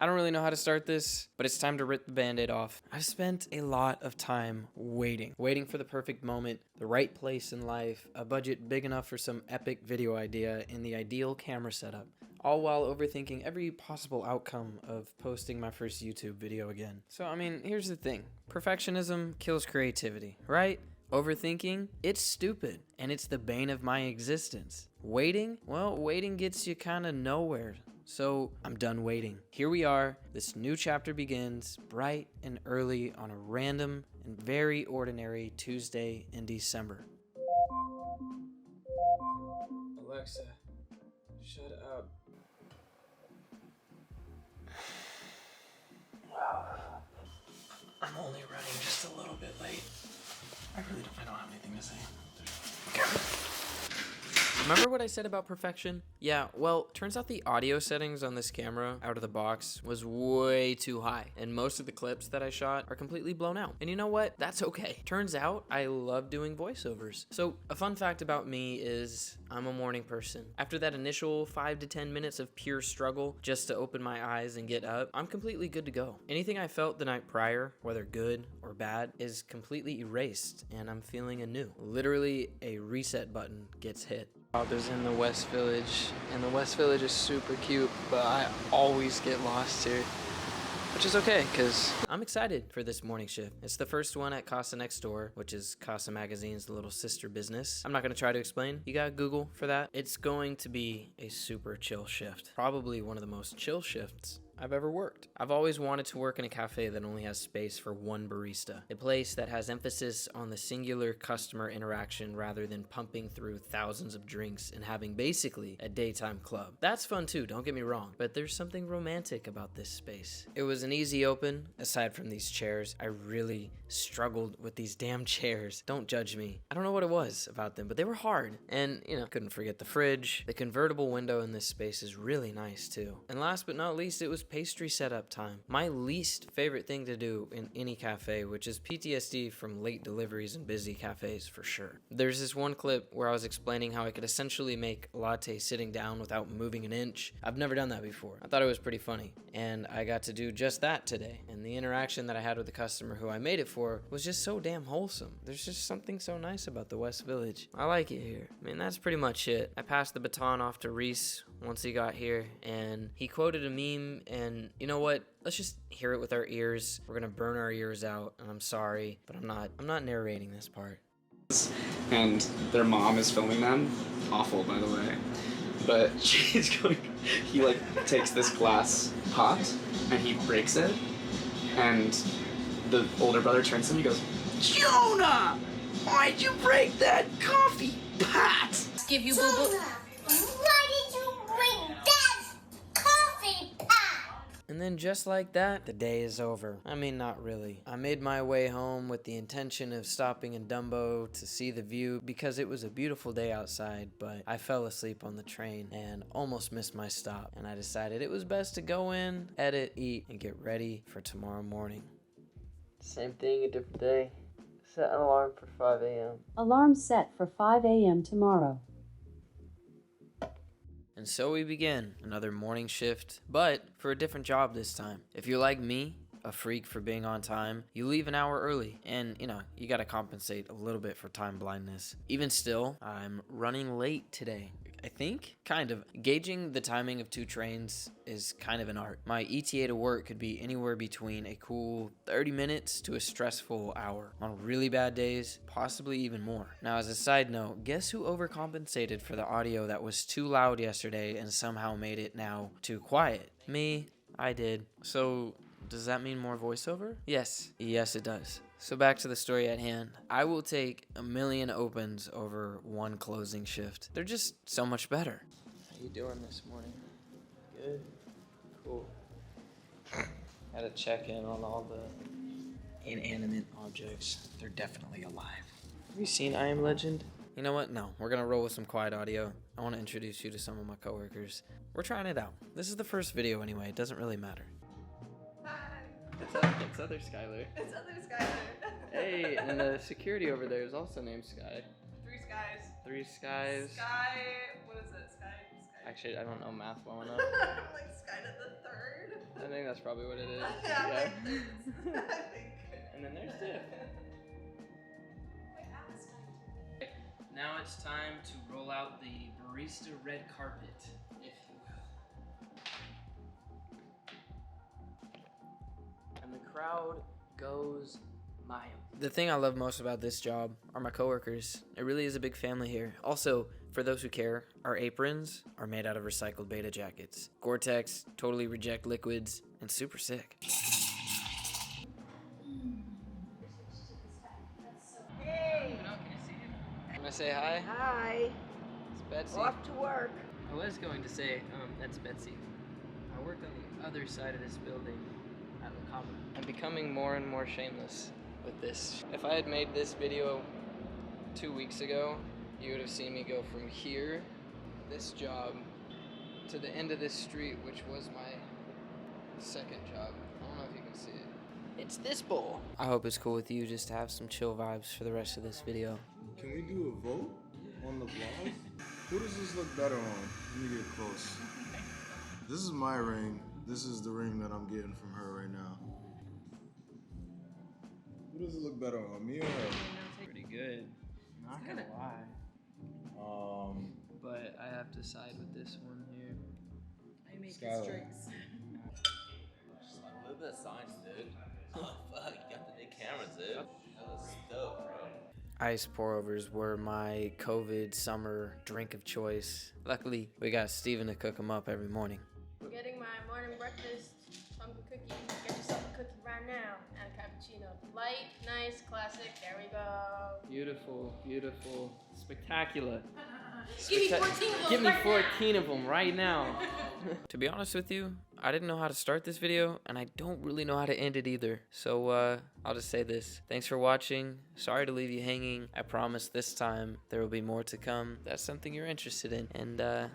I don't really know how to start this, but it's time to rip the Band-Aid off. I've spent a lot of time waiting for the perfect moment, the right place in life, a budget big enough for some epic video idea, and the ideal camera setup, all while overthinking every possible outcome of posting my first YouTube video again. So, I mean, here's the thing. Perfectionism kills creativity, right? Overthinking, it's stupid, and it's the bane of my existence. Waiting? Well, waiting gets you kind of nowhere. So I'm done waiting. Here we are. This new chapter begins bright and early on a random and very ordinary Tuesday in December. Alexa, shut up. I'm only running just a little bit late. I don't have anything to say. Remember what I said about perfection? Yeah, well, turns out the audio settings on this camera out of the box was way too high, and most of the clips that I shot are completely blown out. And you know what? That's okay. Turns out I love doing voiceovers. So a fun fact about me is I'm a morning person. After that initial 5 to 10 minutes of pure struggle just to open my eyes and get up, I'm completely good to go. Anything I felt the night prior, whether good or bad, is completely erased, and I'm feeling anew. Literally, a reset button gets hit. There's in the West Village, and the West Village is super cute, but I always get lost here, which is okay, because I'm excited for this morning shift. It's the first one at Casa Next Door, which is Casa Magazine's little sister business. I'm not going to try to explain. You got Google for that. It's going to be a super chill shift. Probably one of the most chill shifts I've ever worked. I've always wanted to work in a cafe that only has space for one barista. A place that has emphasis on the singular customer interaction rather than pumping through thousands of drinks and having basically a daytime club. That's fun too, don't get me wrong, but there's something romantic about this space. It was an easy open, aside from these chairs. I really struggled with these damn chairs. Don't judge me. I don't know what it was about them, but they were hard. And, couldn't forget the fridge. The convertible window in this space is really nice too. And last but not least, it was pastry setup time. My least favorite thing to do in any cafe, which is PTSD from late deliveries and busy cafes for sure. There's this one clip where I was explaining how I could essentially make a latte sitting down without moving an inch. I've never done that before. I thought it was pretty funny, and I got to do just that today. And the interaction that I had with the customer who I made it for was just so damn wholesome. There's just something so nice about the West Village. I like it here. I mean, that's pretty much it. I passed the baton off to Reese once he got here, and he quoted a meme, and you know what? Let's just hear it with our ears. We're gonna burn our ears out, and I'm sorry, but I'm not narrating this part. And their mom is filming them. Awful, by the way. But he takes this glass pot and he breaks it, and the older brother turns to him and he goes, "Jonah, why'd you break that coffee pot?" Give you boo-boo. Why did you bring that coffee pot? And then just like that, the day is over. I mean, not really. I made my way home with the intention of stopping in Dumbo to see the view because it was a beautiful day outside, but I fell asleep on the train and almost missed my stop. And I decided it was best to go in, edit, eat, and get ready for tomorrow morning. Same thing, a different day. Set an alarm for 5 a.m. Alarm set for 5 a.m. tomorrow. And so we begin another morning shift, but for a different job this time. If you're like me, a freak for being on time, you leave an hour early, and you gotta compensate a little bit for time blindness. Even still, I'm running late today. I think, kind of. Gauging the timing of two trains is kind of an art. My ETA to work could be anywhere between a cool 30 minutes to a stressful hour. On really bad days, possibly even more. Now, as a side note, guess who overcompensated for the audio that was too loud yesterday and somehow made it now too quiet? Me. I did. So, does that mean more voiceover? Yes, it does. So back to the story at hand. I will take a million opens over one closing shift. They're just so much better. How you doing this morning? Good? Cool. Had to check in on all the inanimate objects. They're definitely alive. Have you seen I Am Legend? You know what? No, we're gonna roll with some quiet audio. I want to introduce you to some of my coworkers. We're trying it out. This is the first video anyway. It doesn't really matter. It's other Skylar. It's other Skylar. Hey, and the security over there is also named Sky. 3 skies. 3 skies. Sky, what is it? Sky. Actually, I don't know math well enough. Like Sky to the 3rd. I think that's probably what it is. I think. And then there's Tiff. Now it's time to roll out the barista red carpet, if you will. And the crowd goes mild. The thing I love most about this job are my coworkers. It really is a big family here. Also, for those who care, our aprons are made out of recycled Beta jackets. Gore-Tex, totally reject liquids, and super sick. Hey. Can I say hi? Hi. It's Betsy. Off to work. I was going to say, that's Betsy. I work on the other side of this building at La Cava. I'm becoming more and more shameless with this. If I had made this video 2 weeks ago, you would have seen me go from here, this job, to the end of this street, which was my second job. I don't know if you can see it. It's this bowl. I hope it's cool with you just to have some chill vibes for the rest of this video. Can we do a vote on the vlog? Who does this look better on? Let me get close. This is my ring. This is the ring that I'm getting from her right now. Who does it look better on, me or her? Pretty good. Not gonna lie. But I have to side with this one here. I make Skylar. these drinks. A little bit of science, dude. Oh fuck, you got the big camera, dude. That was dope, bro. Ice pour-overs were my COVID summer drink of choice. Luckily, we got Steven to cook them up every morning. I'm getting my morning breakfast, pumpkin cookie. Get yourself a cookie right now and a cappuccino. Light, nice, classic. There we go. Beautiful, beautiful, spectacular. Give me 14 of those Give me right 14 of them right now. To be honest with you, I didn't know how to start this video, and I don't really know how to end it either. So, I'll just say this. Thanks for watching. Sorry to leave you hanging. I promise this time there will be more to come. That's something you're interested in. And,